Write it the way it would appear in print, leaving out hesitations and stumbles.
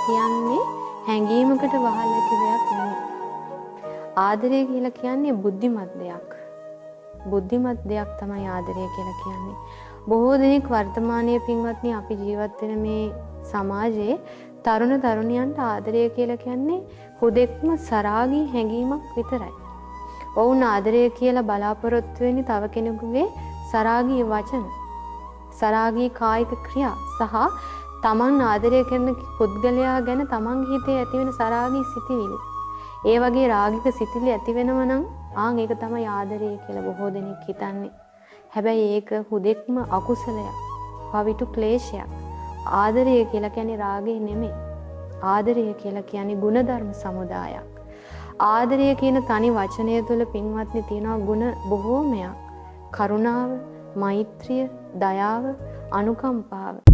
කියන්නේ හැඟීමකට වහල් වෙච්ච දෙයක් නෙමෙයි. ආදරය කියලා කියන්නේ බුද්ධිමත් දෙයක්. බුද්ධිමත් දෙයක් තමයි ආදරය කියලා කියන්නේ. බොහෝ දෙනෙක් වර්තමානයේ පින්වත්නි අපි ජීවත් වෙන මේ සමාජයේ තරුණ තරුණියන්ට ආදරය කියලා කියන්නේ හුදෙක්ම සරාගී හැඟීමක් විතරයි. ඔවුන් ආදරය කියලා බලාපොරොත්තු වෙන්නේ තව කෙනෙකුගේ සරාගී වචන, සරාගී කායික ක්‍රියා සහ තමන් ආදරය කරන පුද්ගලයා ගැන තමන්ගේ හිතේ ඇතිවෙන සරාගී සිතිවිලි. ඒ වගේ රාගික සිතිවිලි ඇති වෙනව නම් ඒක තමයි ආදරය කියලා බොහෝ දෙනෙක් හිතන්නේ. හැබැයි ඒක හුදෙක්ම අකුසලයක්, පවිතු ක්ලේශයක්. ආදරය කියලා කියන්නේ රාගය නෙමෙයි. ආදරය කියලා කියන්නේ ගුණධර්ම සමුදායක්. ආදරය කියන තනි වචනය තුළ පින්වත්නි තියෙනවා ගුණ බොහෝමයක්. කරුණාව, මෛත්‍රිය, දයාව, අනුකම්පාව.